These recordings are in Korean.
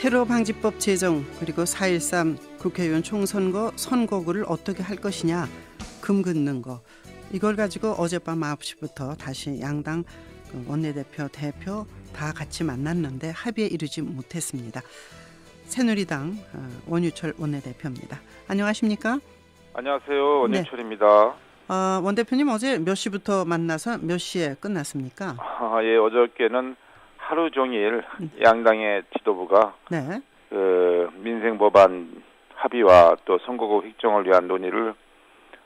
테러 방지법 제정 그리고 4.13 국회의원 총선거 선거구를 어떻게 할 것이냐 금 긋는 거 이걸 가지고 어젯밤 9시부터 다시 양당 원내대표 대표 다 같이 만났는데 합의에 이르지 못했습니다. 새누리당 원유철 원내대표입니다. 안녕하십니까? 안녕하세요. 원유철입니다. 네. 원대표님 어제 몇 시부터 만나서 몇 시에 끝났습니까? 예, 어저께는 하루 종일 양당의 지도부가 네. 민생 법안 합의와 또 선거구 획정을 위한 논의를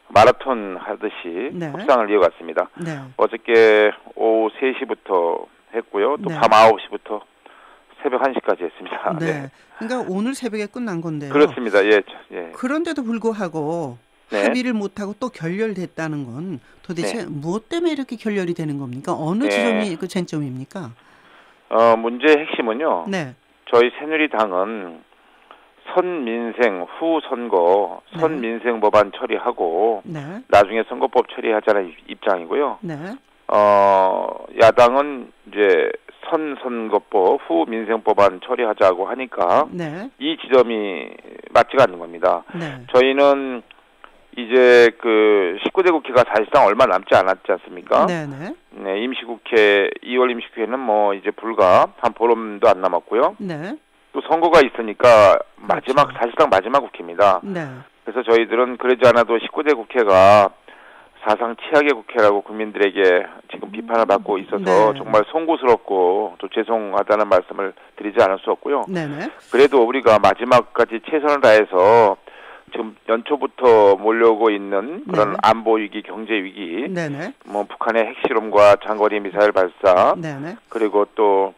마라톤 하듯이 네. 협상을 이어갔습니다. 네. 어저께 오후 3시부터 했고요. 또 네. 밤 9시부터 새벽 1시까지 했습니다. 네. 네. 그러니까 오늘 새벽에 끝난 건데요. 그렇습니다. 예. 예. 그런데도 불구하고 네. 합의를 못하고 또 결렬됐다는 건 도대체 네. 무엇 때문에 이렇게 결렬이 되는 겁니까? 어느 네. 지점이 그 쟁점입니까? 문제의 핵심은요. 네. 저희 새누리당은 선민생 후 선거 네. 선민생 법안 처리하고 네. 나중에 선거법 처리하자는 입장이고요. 네. 야당은 이제 선선거법 후 민생법안 처리하자고 하니까 네. 이 지점이 맞지가 않는 겁니다. 네. 저희는 이제 19대 국회가 사실상 얼마 남지 않았지 않습니까? 네. 네. 네, 임시국회 2월 임시국회는 뭐 이제 불과 한 보름도 안 남았고요. 네. 또 선거가 있으니까 그렇죠. 사실상 마지막 국회입니다. 네. 그래서 저희들은 그러지 않아도 19대 국회가 사상 최악의 국회라고 국민들에게 지금 비판을 받고 있어서 네. 정말 송구스럽고 또 죄송하다는 말씀을 드리지 않을 수 없고요. 네네. 그래도 우리가 마지막까지 최선을 다해서 지금 연초부터 몰려오고 있는 그런 네. 안보 위기, 경제 위기, 네네. 뭐 북한의 핵실험과 장거리 미사일 발사, 네네. 그리고 또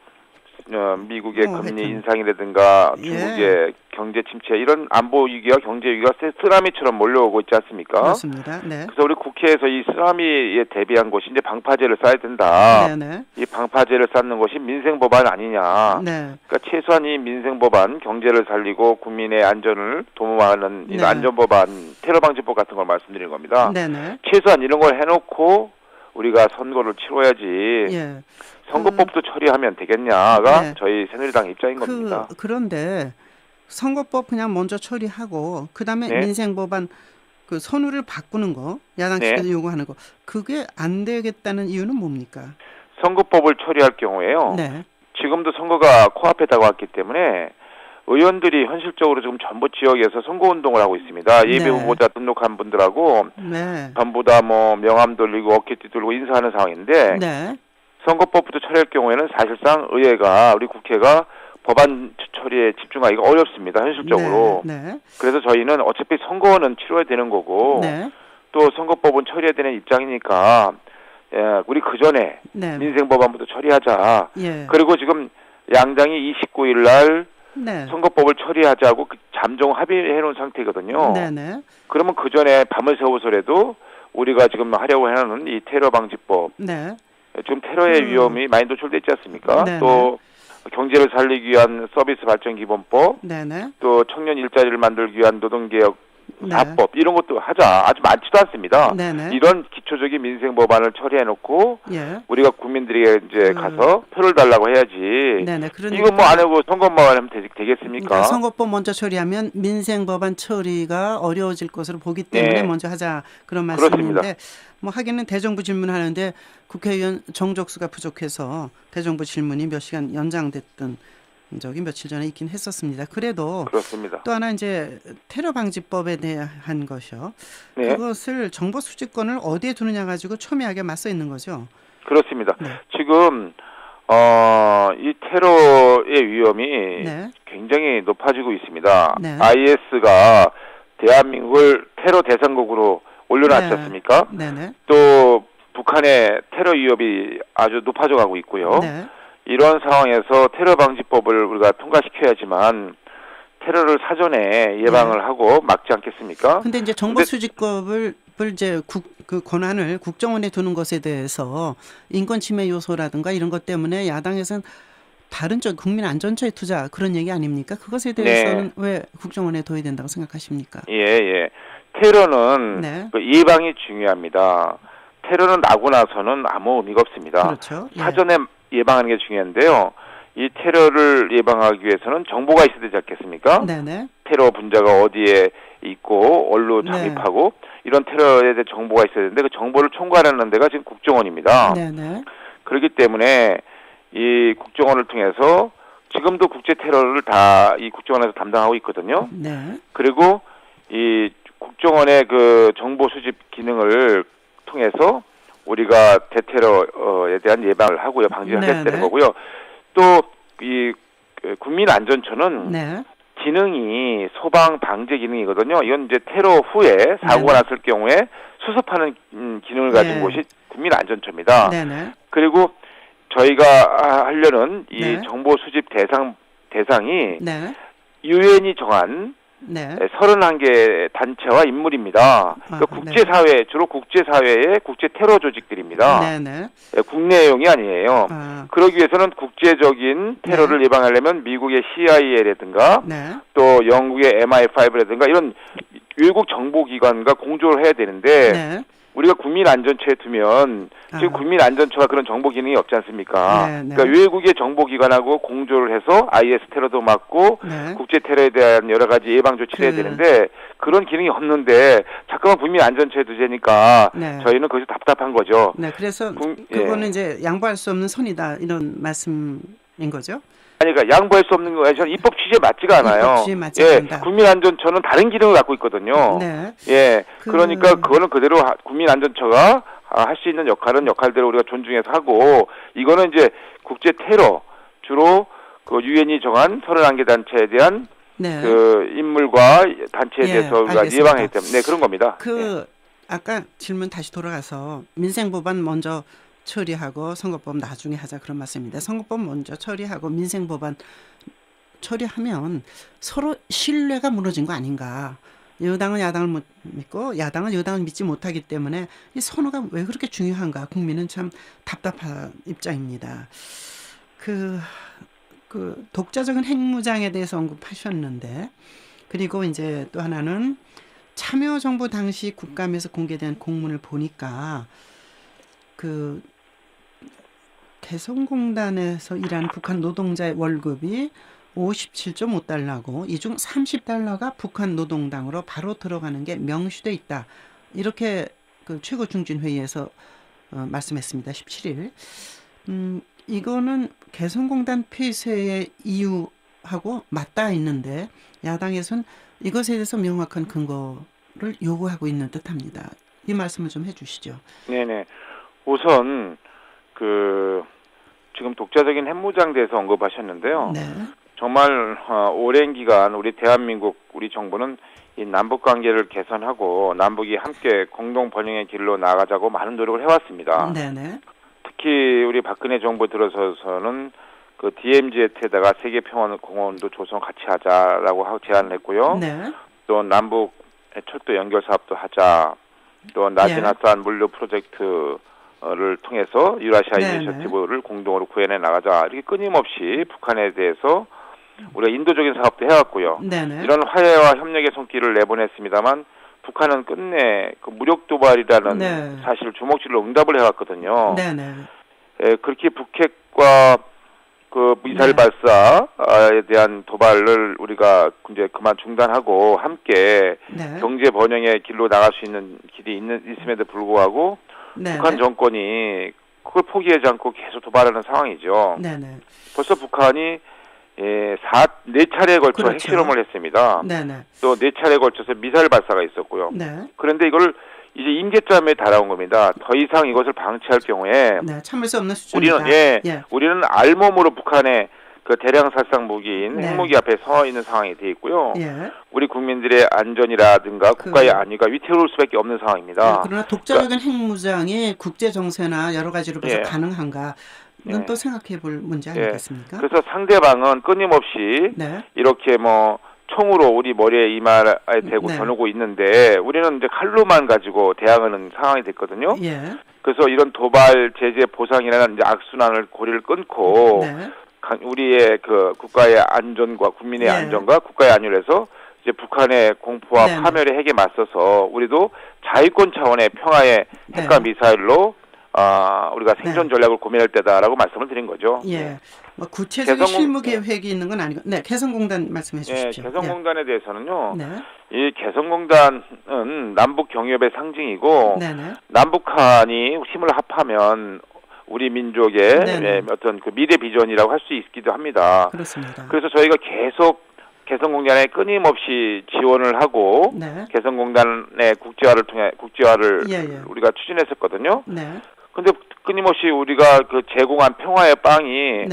미국의 금리 하여튼. 인상이라든가 예. 중국의 경제 침체 이런 안보 위기와 경제 위기가 쓰나미처럼 몰려오고 있지 않습니까? 그렇습니다. 네. 그래서 우리 국회에서 이 쓰나미에 대비한 것이 이제 방파제를 쌓아야 된다. 네네. 이 방파제를 쌓는 것이 민생 법안 아니냐. 네. 그러니까 최소한 이 민생 법안, 경제를 살리고 국민의 안전을 도모하는 이 네. 안전 법안, 테러 방지법 같은 걸 말씀드리는 겁니다. 네네. 최소한 이런 걸 해놓고 우리가 선거를 치러야지. 예. 선거법도 처리하면 되겠냐가 네. 저희 새누리당 입장인 겁니다. 그런데 선거법 그냥 먼저 처리하고 그다음에 네. 민생법안 그 선우를 바꾸는 거 야당 네. 측에서 요구하는 거 그게 안 되겠다는 이유는 뭡니까? 선거법을 처리할 경우에요. 네. 지금도 선거가 코앞에 다가왔기 때문에 의원들이 현실적으로 지금 전부 지역에서 선거운동을 하고 있습니다. 예비 네. 후보자 등록한 분들하고 네. 전부 다 뭐 명함 돌리고 어깨 뒤돌고 인사하는 상황인데 네. 선거법부터 처리할 경우에는 사실상 의회가 우리 국회가 법안 처리에 집중하기가 어렵습니다. 현실적으로. 네. 네. 그래서 저희는 어차피 선거는 치러야 되는 거고 네. 또 선거법은 처리해야 되는 입장이니까 우리 그 전에 네. 민생법안부터 처리하자. 예. 그리고 지금 양당이 29일 날 네. 선거법을 처리하자고 잠정 합의해 놓은 상태거든요. 네네. 그러면 그 전에 밤을 새워서라도 우리가 지금 하려고 해놓은 이 테러 방지법, 네. 지금 테러의 위험이 많이 노출되지 않습니까? 네네. 또 경제를 살리기 위한 서비스 발전 기본법, 네네. 또 청년 일자리를 만들기 위한 노동개혁 네. 4법 이런 것도 하자. 아주 많지도 않습니다. 네네. 이런 기초적인 민생 법안을 처리해놓고 예. 우리가 국민들에게 이제 가서 표를 달라고 해야지. 네네. 그러니까 이거 뭐 안 하고 선거만 하면 되겠습니까? 그러니까 선거법 먼저 처리하면 민생 법안 처리가 어려워질 것으로 보기 때문에 네. 먼저 하자 그런 그렇습니다. 말씀인데 뭐 하기는 대정부 질문하는데 국회의원 정족수가 부족해서 대정부 질문이 몇 시간 연장됐던 적이 며칠 전에 있긴 했었습니다. 그래도 그렇습니다. 또 하나 이제 테러 방지법에 대한 것이요. 네. 그것을 정보 수집권을 어디에 두느냐 가지고 첨예하게 맞서 있는 거죠. 그렇습니다. 네. 지금 이 테러의 위험이 네. 굉장히 높아지고 있습니다. 네. IS가 대한민국을 테러 대상국으로 올려놨지 네. 않습니까? 네네. 또 북한의 테러 위협이 아주 높아져가고 있고요. 네. 이런 상황에서 테러 방지법을 우리가 통과시켜야지만 테러를 사전에 예방을 하고 막지 않겠습니까? 근데 이제 정보 수집법을 이제 그 권한을 국정원에 두는 것에 대해서 인권 침해 요소라든가 이런 것 때문에 야당에서는 다른 쪽 국민 안전처에 투자 그런 얘기 아닙니까? 그것에 대해서는 네. 왜 국정원에 둬야 된다고 생각하십니까? 예. 테러는 네. 그 예방이 중요합니다. 테러는 나고 나서는 아무 의미가 없습니다. 그렇죠. 예. 사전에 예방하는 게 중요한데요. 이 테러를 예방하기 위해서는 정보가 있어야 되지 않겠습니까? 네네. 테러 분자가 어디에 있고 어디로 잠입하고 이런 테러에 대한 정보가 있어야 되는데 그 정보를 총괄하는 데가 지금 국정원입니다. 네네. 그렇기 때문에 이 국정원을 통해서 지금도 국제 테러를 다 이 국정원에서 담당하고 있거든요. 네. 그리고 이 국정원의 그 정보 수집 기능을 통해서 우리가 대테러에 대한 예방을 하고요, 방지하겠다는 거고요. 또 이 국민안전처는 네. 기능이 소방 방제 기능이거든요. 이건 이제 테러 후에 사고가 났을 경우에 수습하는 기능을 가진 곳이 국민안전처입니다. 네네. 그리고 저희가 하려는 이 정보 수집 대상이 네. 유엔이 정한 네. 31개 단체와 인물입니다. 그러니까 국제사회, 주로 국제사회의 국제 테러 조직들입니다. 네네. 국내용이 아니에요. 그러기 위해서는 국제적인 테러를 예방하려면 미국의 CIA라든가 또 영국의 MI5라든가 이런 외국 정보기관과 공조를 해야 되는데 우리가 국민안전처에 두면 지금 국민안전처가 그런 정보 기능이 없지 않습니까? 그러니까 외국의 정보기관하고 공조를 해서 IS 테러도 막고 국제 테러에 대한 여러 가지 예방 조치를 해야 되는데 그런 기능이 없는데 잠깐만 국민안전처에 두자니까 저희는 거기서 답답한 거죠. 네, 그래서 그거는 이제 양보할 수 없는 선이다 이런 말씀인 거죠? 아니, 그러니까 양보할 수 없는 거예요. 저는 입법 취지에 맞지가 않아요. 입법 취지에 맞지가 않다. 국민안전처는 다른 기능을 갖고 있거든요. 그러니까 그거는 그대로 국민안전처가 할 수 있는 역할대로 우리가 존중해서 하고 이거는 이제 국제 테러 주로 그 유엔이 정한 31개 단체에 대한 그 인물과 단체에 대해서 우리가 예방하기 때문에 그런 겁니다. 아까 질문 다시 돌아가서 민생법안 먼저 처리하고 선거법 나중에 하자 그런 말씀입니다. 선거법 먼저 처리하고 민생법안 처리하면 서로 신뢰가 무너진 거 아닌가. 여당은 야당을 못 믿고 야당은 여당을 믿지 못하기 때문에 이 선호가 왜 그렇게 중요한가. 국민은 참 답답한 입장입니다. 그 독자적인 핵무장에 대해서 언급하셨는데 그리고 이제 또 하나는 참여정부 당시 국감에서 공개된 공문을 보니까 그 개성공단에서 일하는 북한 노동자의 월급이 57.5달러고 이 중 30달러가 북한 노동당으로 바로 들어가는 게 명시돼 있다. 이렇게 그 최고중진회의에서 말씀했습니다. 17일. 이거는 개성공단 폐쇄의 이유하고 맞닿아 있는데 야당에서는 이것에 대해서 명확한 근거를 요구하고 있는 듯합니다. 이 말씀을 좀 해주시죠. 네네. 우선 지금 독자적인 핵무장에 대해서 언급하셨는데요. 정말 오랜 기간 우리 대한민국 우리 정부는 이 남북 관계를 개선하고 남북이 함께 공동 번영의 길로 나가자고 많은 노력을 해왔습니다. 특히 우리 박근혜 정부 들어서서는 그 DMZ에다가 세계평화공원도 조성 같이 하자라고 하고 제안을 했고요. 또 남북 철도 연결 사업도 하자. 또 나진아산 물류 프로젝트를 통해서 유라시아 이니셔티브를 공동으로 구현해 나가자. 이렇게 끊임없이 북한에 대해서 우리가 인도적인 사업도 해왔고요. 이런 화해와 협력의 손길을 내보냈습니다만 북한은 끝내 그 무력 도발이라는 사실 주먹질로 응답을 해왔거든요. 그렇게 북핵과 그 미사일 발사에 대한 도발을 우리가 이제 그만 중단하고 함께 경제 번영의 길로 나갈 수 있는 길이 있음에도 불구하고 북한 정권이 그걸 포기하지 않고 계속 도발하는 상황이죠. 벌써 북한이 4차례에 걸쳐 핵실험을 했습니다. 또 4차례에 걸쳐서 미사일 발사가 있었고요. 그런데 이걸 이제 임계점에 달아온 겁니다. 더 이상 이것을 방치할 경우에 참을 수 없는 수준이다. 우리는 알몸으로 북한의 그 대량 살상 무기인 핵무기 앞에 서 있는 상황이 돼 있고요. 우리 국민들의 안전이라든가 국가의 안위가 위태로울 수밖에 없는 상황입니다. 그러나 독자적인 핵무장이 국제 정세나 여러 가지로 봐서 가능한가? 이건 또 생각해 볼 문제 아니겠습니까? 그래서 상대방은 끊임없이 이렇게 뭐 총으로 우리 머리에 이마에 대고 겨누고 있는데 우리는 이제 칼로만 가지고 대항하는 상황이 됐거든요. 그래서 이런 도발, 제재, 보상이라는 이제 악순환을 고리를 끊고 우리의 그 국가의 안전과 국민의 안전과 국가의 안위를 해서 이제 북한의 공포와 파멸의 핵에 맞서서 우리도 자위권 차원의 평화의 핵과 미사일로 우리가 생존 전략을 고민할 때다라고 말씀을 드린 거죠. 예. 뭐 구체적인 실무 계획이 있는 건 아니고, 네, 개성공단 말씀해 주십시오. 개성공단에 대해서는요. 네. 이 개성공단은 남북 경협의 상징이고, 네네. 남북한이 힘을 합하면 우리 민족의 어떤 그 미래 비전이라고 할 수 있기도 합니다. 그렇습니다. 그래서 저희가 계속 개성공단에 끊임없이 지원을 하고 개성공단의 국제화를 우리가 추진했었거든요. 네. 근데 끊임없이 우리가 그 제공한 평화의 빵이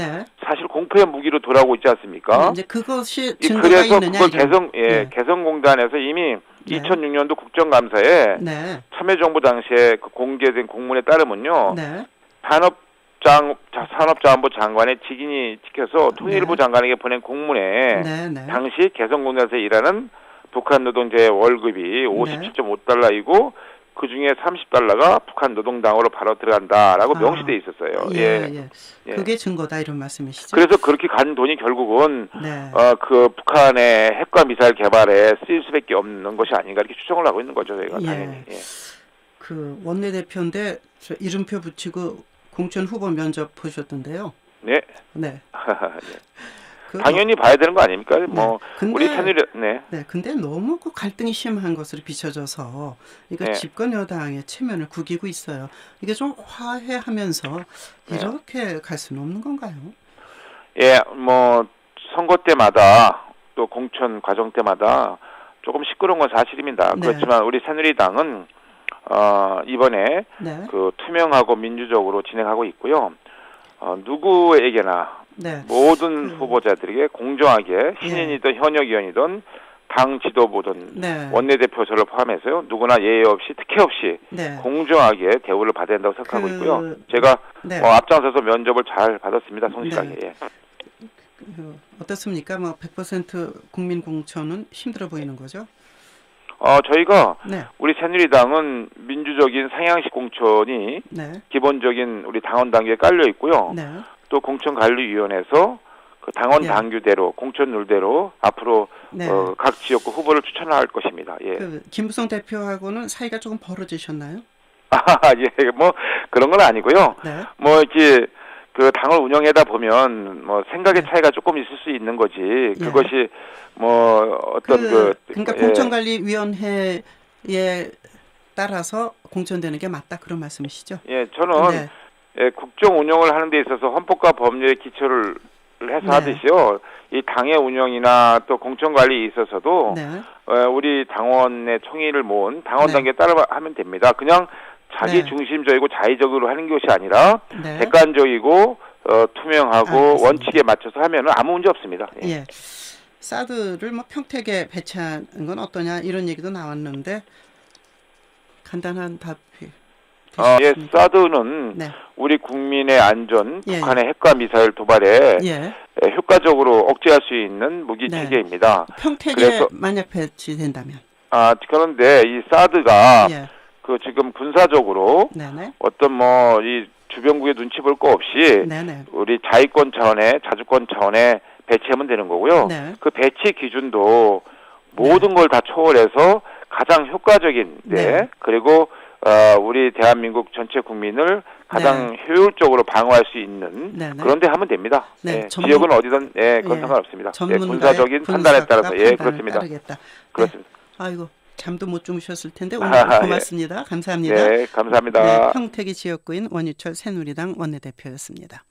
사실 공포의 무기로 돌아오고 있지 않습니까? 이제 그것이 증거가 그래서 있느냐, 그걸 개성공단에서 이미 2006년도 국정감사에 참여정부 당시에 그 공개된 공문에 따르면요. 산업자원부 장관의 직인이 지켜서 통일부 장관에게 보낸 공문에 당시 개성공단에서 일하는 북한 노동자의 월급이 57.5달러이고 그중에 30달러가 북한 노동당으로 바로 들어간다라고 명시돼 있었어요. 그게 증거다 이런 말씀이시죠? 그래서 그렇게 간 돈이 결국은 그 북한의 핵과 미사일 개발에 쓰일 수밖에 없는 것이 아닌가 이렇게 추정을 하고 있는 거죠. 저희가 당연히. 그 원내대표인데 이름표 붙이고 공천 후보 면접 보셨던데요. 네. 네. 당연히 봐야 되는 거 아닙니까? 뭐 우리 새누리 근데 너무 그 갈등이 심한 것으로 비춰져서 이거 집권 여당의 체면을 구기고 있어요. 이게 좀 화해하면서 이렇게 갈 수는 없는 건가요? 예, 뭐 선거 때마다 또 공천 과정 때마다 조금 시끄러운 건 사실입니다. 그렇지만 우리 새누리당은 이번에 그 투명하고 민주적으로 진행하고 있고요. 누구에게나 모든 후보자들에게 공정하게 신인이든 현역 의원이든 당 지도부든 원내대표설을 포함해서요. 누구나 예외 없이 특혜 없이 공정하게 대우를 받아야 된다고 생각하고 있고요. 제가 앞장서서 면접을 잘 받았습니다. 성실하게. 어떻습니까? 뭐 100% 국민 공천은 힘들어 보이는 거죠? 저희가 우리 새누리당은 민주적인 상향식 공천이 기본적인 우리 당원 단계에 깔려 있고요. 또 공천관리위원회에서 그 당원 당규대로 공천 룰대로 앞으로 각 지역구 후보를 추천할 것입니다. 그 김부성 대표하고는 사이가 조금 벌어지셨나요? 뭐 그런 건 아니고요. 뭐 이렇게 그 당을 운영하다 보면 뭐 생각의 차이가 조금 있을 수 있는 거지. 그것이 뭐 어떤 그러니까 공천관리위원회에 따라서 공천되는 게 맞다 그런 말씀이시죠? 저는 국정 운영을 하는 데 있어서 헌법과 법률에 기초를 해서 하듯이요. 이 당의 운영이나 또 공천 관리에 있어서도 우리 당원의 총의를 모은 당원 단계에 따라 하면 됩니다. 그냥 자기 중심적이고 자의적으로 하는 것이 아니라 객관적이고 투명하고 원칙에 맞춰서 하면은 아무 문제 없습니다. 사드를 뭐 평택에 배치하는 건 어떠냐 이런 얘기도 나왔는데 간단한 답이 사드는 우리 국민의 안전, 북한의 핵과 미사일 도발에 효과적으로 억제할 수 있는 무기 체계입니다. 평택에 만약 배치된다면? 그런데 이 사드가 그 지금 군사적으로 어떤 뭐 이 주변국의 눈치 볼 거 없이 우리 자위권 차원의 자주권 차원에 배치하면 되는 거고요. 그 배치 기준도 모든 걸 다 초월해서 가장 효과적인 그리고 우리 대한민국 전체 국민을 가장 효율적으로 방어할 수 있는 그런 데 하면 됩니다. 지역은 어디든 그건 상관없습니다. 군사적인 판단에 따라서 그렇습니다. 그렇습니다. 아이고 잠도 못 주무셨을 텐데 오늘 고맙습니다. 감사합니다. 감사합니다. 평택의 지역구인 원유철 새누리당 원내대표였습니다.